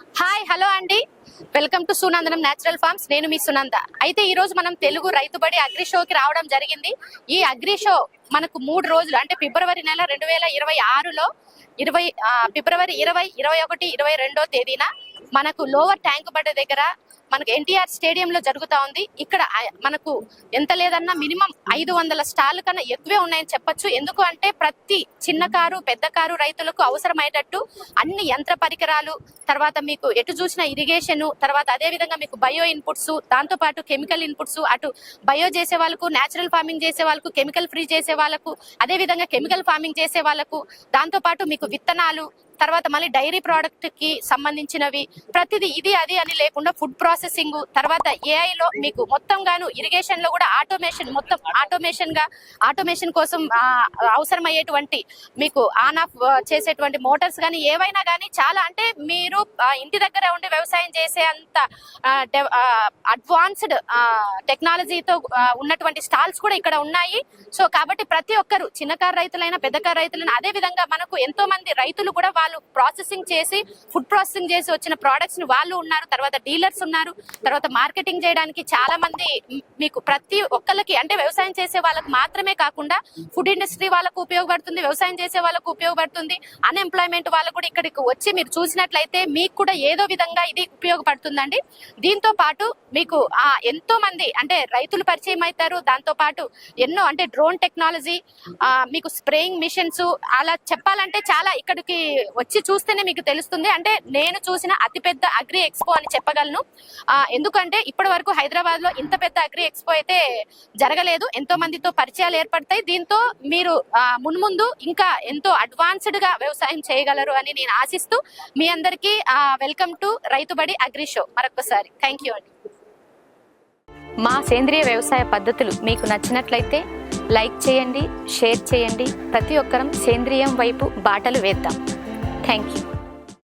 Hi hello అండి, welcome to Sunandanam natural farms. నేను మీ సునంద. అయితే ఈ రోజు మనం తెలుగు రైతుబడి అగ్రి షోకి రావడం జరిగింది. ఈ అగ్రి షో మనకు 3 రోజులు అంటే ఫిబ్రవరి నెల 2026లో ఫిబ్రవరి 20, 21, 22వ తేదీన మనకు లోవర్ ట్యాంక్ బండ్ దగ్గర మనకు ఎన్టీఆర్ స్టేడియంలో జరుగుతా ఉంది. ఇక్కడ మనకు ఎంత లేదన్నా మినిమం 500 స్టాల్ కన్నా ఎక్కువే ఉన్నాయని చెప్పొచ్చు. ఎందుకు అంటే ప్రతి చిన్న కారు పెద్ద కారు రైతులకు అవసరమయ్యేటట్టు అన్ని యంత్ర పరికరాలు, తర్వాత మీకు ఎటు చూసిన ఇరిగేషన్, తర్వాత అదే విధంగా మీకు బయో ఇన్పుట్స్, దాంతో పాటు కెమికల్ ఇన్పుట్స్, అటు బయో చేసే వాళ్ళకు, నేచురల్ ఫార్మింగ్ చేసే వాళ్ళకు, కెమికల్ ఫ్రీ చేసే వాళ్ళకు, అదే విధంగా కెమికల్ ఫార్మింగ్ చేసే వాళ్ళకు, దాంతో పాటు మీకు విత్తనాలు, తర్వాత మళ్ళీ డైరీ ప్రోడక్ట్ కి సంబంధించినవి ప్రతిదీ ఇది అది అని లేకుండా ఫుడ్ ప్రాసెసింగ్, తర్వాత ఏఐలో మీకు మొత్తం గాను ఇరిగేషన్ లో కూడా ఆటోమేషన్, మొత్తం ఆటోమేషన్ కోసం అవసరమయ్యేటువంటి మీకు ఆన్ ఆఫ్ చేసేటువంటి మోటార్స్ కానీ ఏవైనా కానీ చాలా, అంటే మీరు ఇంటి దగ్గర ఉండి వ్యవసాయం చేసే అంత అడ్వాన్స్డ్ టెక్నాలజీతో ఉన్నటువంటి స్టాల్స్ కూడా ఇక్కడ ఉన్నాయి. సో కాబట్టి ప్రతి ఒక్కరు చిన్నకారు రైతులైనా పెద్దకారు రైతులైనా, అదే విధంగా మనకు ఎంతో మంది రైతులు కూడా వాళ్ళు ప్రాసెసింగ్ చేసి ఫుడ్ ప్రాసెసింగ్ చేసి వచ్చిన ప్రోడక్ట్స్ ని వాళ్ళు ఉన్నారు, తర్వాత డీలర్స్ ఉన్నారు, తర్వాత మార్కెటింగ్ చేయడానికి చాలా మంది మీకు ప్రతి ఒక్కరికి, అంటే వ్యవసాయం చేసే వాళ్ళకి మాత్రమే కాకుండా ఫుడ్ ఇండస్ట్రీ వాళ్ళకు ఉపయోగపడుతుంది, వ్యవసాయం చేసే వాళ్ళకు ఉపయోగపడుతుంది, అన్ఎంప్లాయ్మెంట్ వాళ్ళకు కూడా ఇక్కడికి వచ్చి మీరు చూసినట్లయితే మీకు కూడా ఏదో విధంగా ఇది ఉపయోగపడుతుందండి. దీంతో పాటు మీకు ఎంతో మంది అంటే రైతులు పరిచయం అవుతారు. దాంతో పాటు ఎన్నో అంటే డ్రోన్ టెక్నాలజీ, మీకు స్ప్రేయింగ్ మిషన్స్, అలా చెప్పాలంటే చాలా ఇక్కడికి వచ్చి చూస్తేనే మీకు తెలుస్తుంది. అంటే నేను చూసిన అతిపెద్ద అగ్రి ఎక్స్పో అని చెప్పగలను. ఎందుకంటే ఇప్పటి వరకు హైదరాబాద్ లో ఇంత పెద్ద అగ్రి ఎక్స్పో అయితే జరగలేదు. ఎంతో మందితో పరిచయాలు ఏర్పడతాయి. దీంతో మీరు మున్ముందు ఇంకా ఎంతో అడ్వాన్స్డ్ గా వ్యవసాయం చేయగలరు అని నేను ఆశిస్తూ మీ అందరికీ welcome to Rythu Badi agri show. మరొకసారి థ్యాంక్ యూ అండి. మా సేంద్రియ వ్యవసాయ పద్ధతులు మీకు నచ్చినట్లయితే లైక్ చేయండి, షేర్ చేయండి. ప్రతి ఒక్కరం సేంద్రియం వైపు బాటలు వేద్దాం. Thank you.